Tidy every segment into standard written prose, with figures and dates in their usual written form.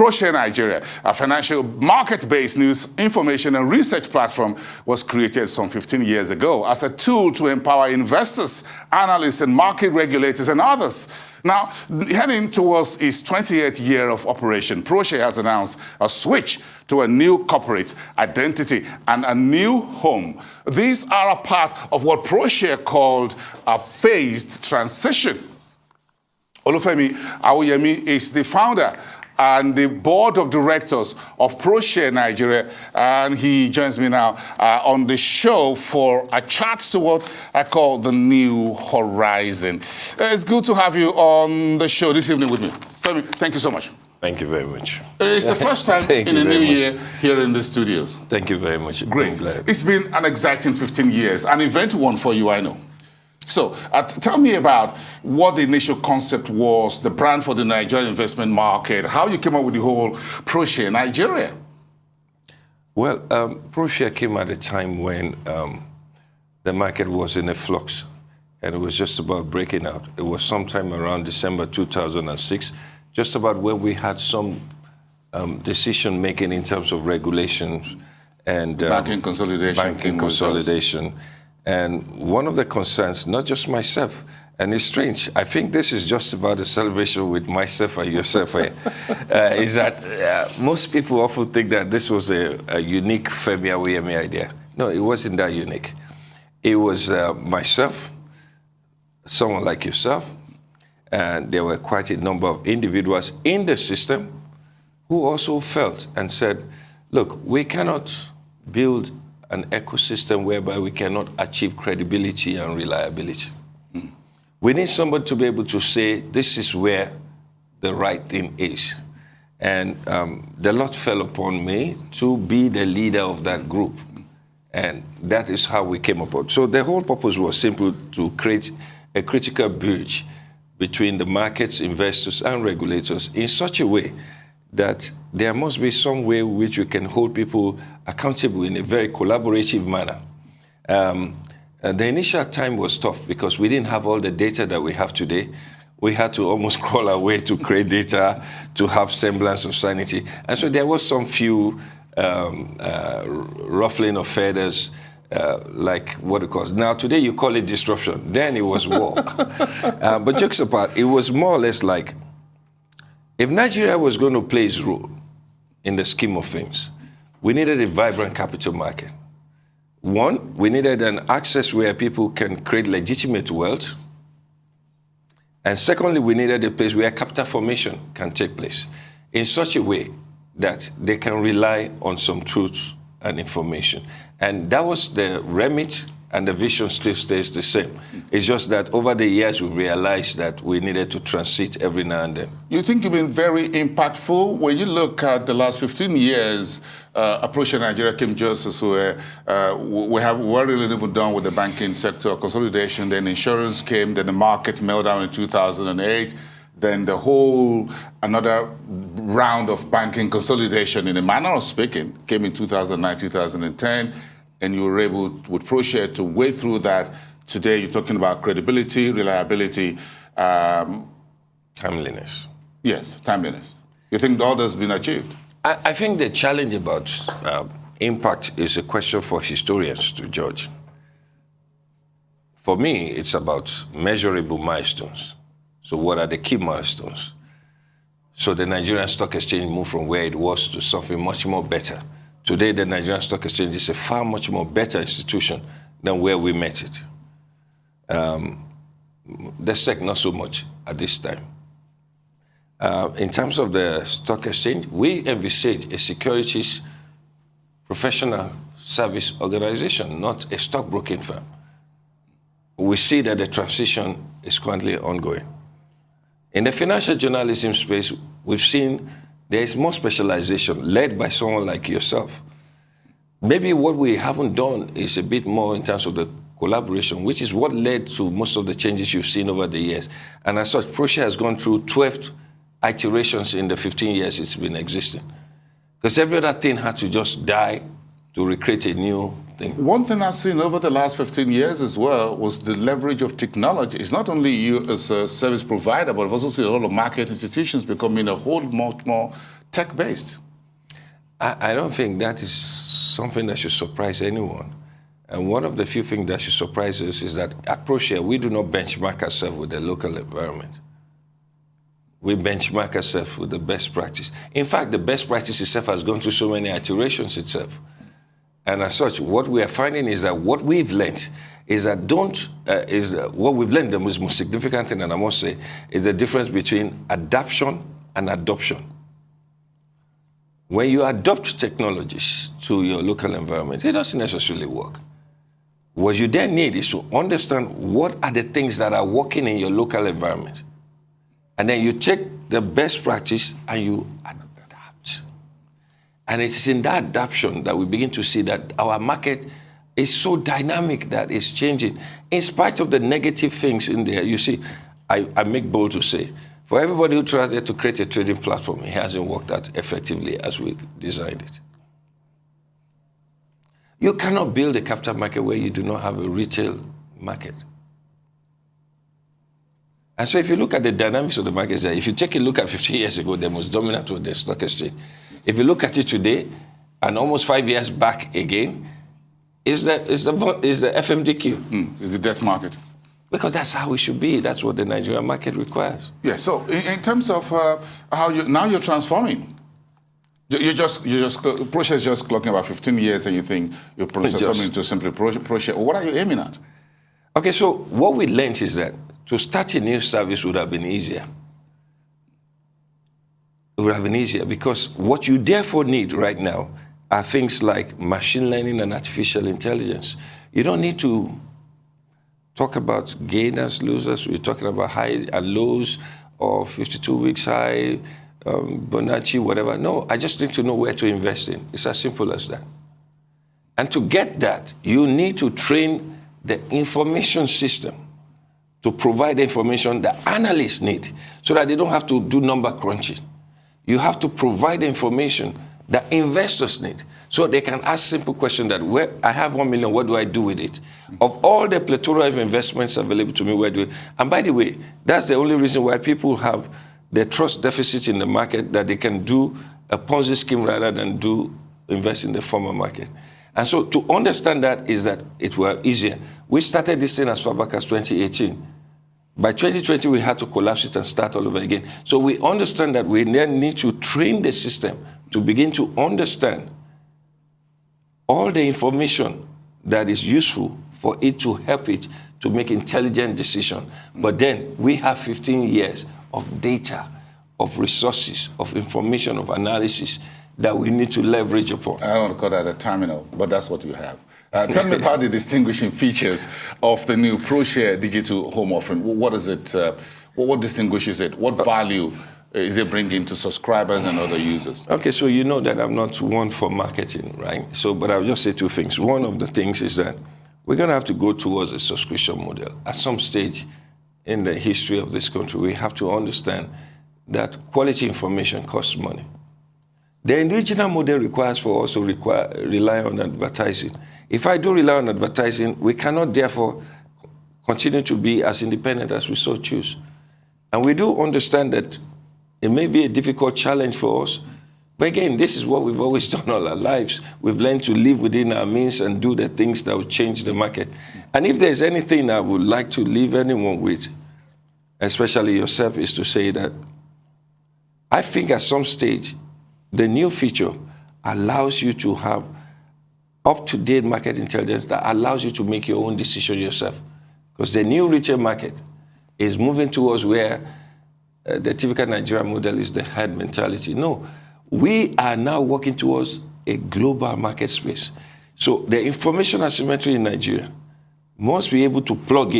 Proshare Nigeria, a financial market-based news, information and research platform, was created some 15 years ago as a tool to empower investors, analysts, and market regulators and others. Now, heading towards its 28th year of operation, Proshare has announced a switch to a new corporate identity and a new home. These are a part of what Proshare called a phased transition. Olufemi Awoyemi is the founder and the board of directors of Proshare Nigeria, and he joins me now on the show for a chat to what I call the new horizon. It's good to have you on the show this evening with me. Femi, thank you so much. Thank you very much. It's the first time in the new year here in the studios. Thank you very much. Great. It's been an exciting 15 years, an eventful one for you, I know. So tell me about what the initial concept was, the brand for the Nigerian investment market, how you came up with the whole Proshare Nigeria. Well, Proshare came at a time when the market was in a flux and it was just about breaking out. It was sometime around December 2006, just about when we had some decision making in terms of regulations and banking consolidation. And one of the concerns, not just myself, and it's strange, I think this is just about a celebration with myself and yourself, is that most people often think that this was a unique Femi Awoyemi idea. No, it wasn't that unique. It was myself, someone like yourself, and there were quite a number of individuals in the system who also felt and said, look, we cannot build an ecosystem whereby we cannot achieve credibility and reliability. We need somebody to be able to say, this is where the right thing is. And the lot fell upon me to be the leader of that group. And that is how we came about. So the whole purpose was simple, to create a critical bridge between the markets, investors, and regulators in such a way that there must be some way in which we can hold people accountable in a very collaborative manner. The initial time was tough because we didn't have all the data that we have today. We had to almost crawl our way to create data, to have semblance of sanity. And so there was some few ruffling of feathers, like what it calls. Now, today you call it disruption. Then it was war. But jokes apart, it was more or less like, if Nigeria was going to play its role in the scheme of things, we needed a vibrant capital market. One, we needed an access where people can create legitimate wealth. And secondly, we needed a place where capital formation can take place in such a way that they can rely on some truth and information. And that was the remit, and the vision still stays the same. It's just that over the years, we realized that we needed to transit every now and then. You think you've been very impactful? When you look at the last 15 years, Proshare Nigeria came just as we're really even done with the banking sector consolidation. Then insurance came, then the market meltdown in 2008. Then the whole, another round of banking consolidation, in a manner of speaking, came in 2009, 2010. And you were able, with Proshare, to wade through that. Today, you're talking about credibility, reliability. Timeliness. Yes, timeliness. You think all that's been achieved? I think the challenge about impact is a question for historians to judge. For me, it's about measurable milestones. So what are the key milestones? So the Nigerian Stock Exchange moved from where it was to something much more better. Today, the Nigerian Stock Exchange is a far much more better institution than where we met it. The SEC, not so much at this time. In terms of the stock exchange, we envisage a securities professional service organization, not a stockbroking firm. We see that the transition is currently ongoing. In the financial journalism space, we've seen there is more specialization led by someone like yourself. Maybe what we haven't done is a bit more in terms of the collaboration, which is what led to most of the changes you've seen over the years. And as such, Proshare has gone through 12 iterations in the 15 years it's been existing. Because every other thing had to just die to recreate a new thing. One thing I've seen over the last 15 years as well was the leverage of technology. It's not only you as a service provider, but I've also seen a lot of market institutions becoming a whole much more tech-based. I don't think that is something that should surprise anyone. And one of the few things that should surprise us is that at Proshare, we do not benchmark ourselves with the local environment. We benchmark ourselves with the best practice. In fact, the best practice itself has gone through so many iterations itself. And as such, what we are finding is that what we've learned is that what we've learned, the most significant thing, and I must say, is the difference between adaptation and adoption. When you adopt technologies to your local environment, it doesn't necessarily work. What you then need is to understand what are the things that are working in your local environment. And then you take the best practice and you adapt. And it's in that adaptation that we begin to see that our market is so dynamic that it's changing. In spite of the negative things in there, you see, I make bold to say, for everybody who tries to create a trading platform, it hasn't worked out effectively as we designed it. You cannot build a capital market where you do not have a retail market. And so if you look at the dynamics of the markets, if you take a look at 15 years ago, the most dominant was the stock exchange. If you look at it today, and almost 5 years back again, is the FMDQ. It's the debt market. Because that's how it should be. That's what the Nigerian market requires. Yeah, so in terms of how you're transforming. Proshare is just clocking about 15 years and you think you're transforming into simply Proshare. What are you aiming at? Okay, so what we learned is that to start a new service would have been easier. It would have been easier because what you therefore need right now are things like machine learning and artificial intelligence. You don't need to talk about gainers, losers. We're talking about high and lows or 52 weeks high, Bonacci, whatever. No, I just need to know where to invest in. It's as simple as that. And to get that, you need to train the information system to provide the information the analysts need so that they don't have to do number crunching. You have to provide the information that investors need so they can ask simple questions that, where I have 1 million, what do I do with it? Of all the plethora of investments available to me, where do I? And by the way, that's the only reason why people have the trust deficit in the market, that they can do a Ponzi scheme rather than invest in the former market. And so to understand that is that it were easier. We started this thing as far back as 2018. By 2020, we had to collapse it and start all over again. So we understand that we then need to train the system to begin to understand all the information that is useful for it to help it to make intelligent decisions. But then we have 15 years of data, of resources, of information, of analysis that we need to leverage upon. I don't want to call that a terminal, but that's what you have. Tell me about the distinguishing features of the new Proshare digital home offering. What is it? What distinguishes it? What value is it bringing to subscribers and other users? Okay, so you know that I'm not one for marketing, right? So, but I'll just say two things. One of the things is that we're going to have to go towards a subscription model. At some stage in the history of this country, we have to understand that quality information costs money. The original model requires for us to rely on advertising. If I do rely on advertising, we cannot therefore continue to be as independent as we so choose. And we do understand that it may be a difficult challenge for us, but again, this is what we've always done all our lives. We've learned to live within our means and do the things that will change the market. And if there's anything I would like to leave anyone with, especially yourself, is to say that I think at some stage, the new feature allows you to have up-to-date market intelligence that allows you to make your own decision yourself. Because the new retail market is moving towards where the typical Nigerian model is the herd mentality. No, we are now working towards a global market space. So the information asymmetry in Nigeria must be able to plug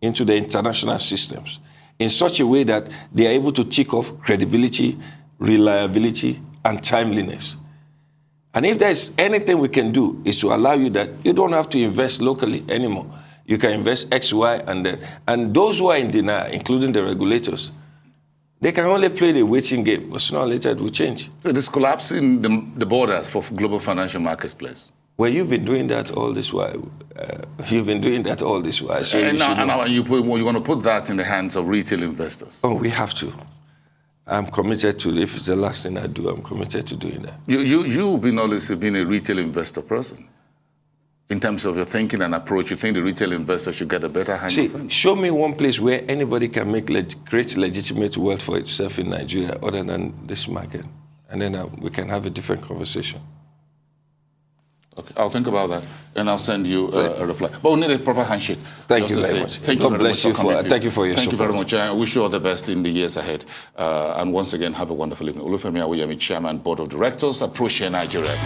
into the international systems in such a way that they are able to tick off credibility, reliability, and timeliness. And if there's anything we can do is to allow you that you don't have to invest locally anymore. You can invest X, Y, and then. And those who are in denial, including the regulators, they can only play the waiting game, but sooner or later it will change. So this collapsing the borders for global financial markets place. Well, you've been doing that all this while. So and now you want to put that in the hands of retail investors. Oh, we have to. I'm committed to, if it's the last thing I do, I'm committed to doing that. You've been always been a retail investor person. In terms of your thinking and approach, you think the retail investor should get a better hand of things? Show me one place where anybody can create legitimate wealth for itself in Nigeria other than this market. And then we can have a different conversation. Okay, I'll think about that, and I'll send you a reply. But we need a proper handshake. Thank you very much. God bless you for thank you for your support. Thank you very much. I wish you all the best in the years ahead. And once again, have a wonderful evening. Awoyemi, Chairman, Board of Directors at Proshare Nigeria.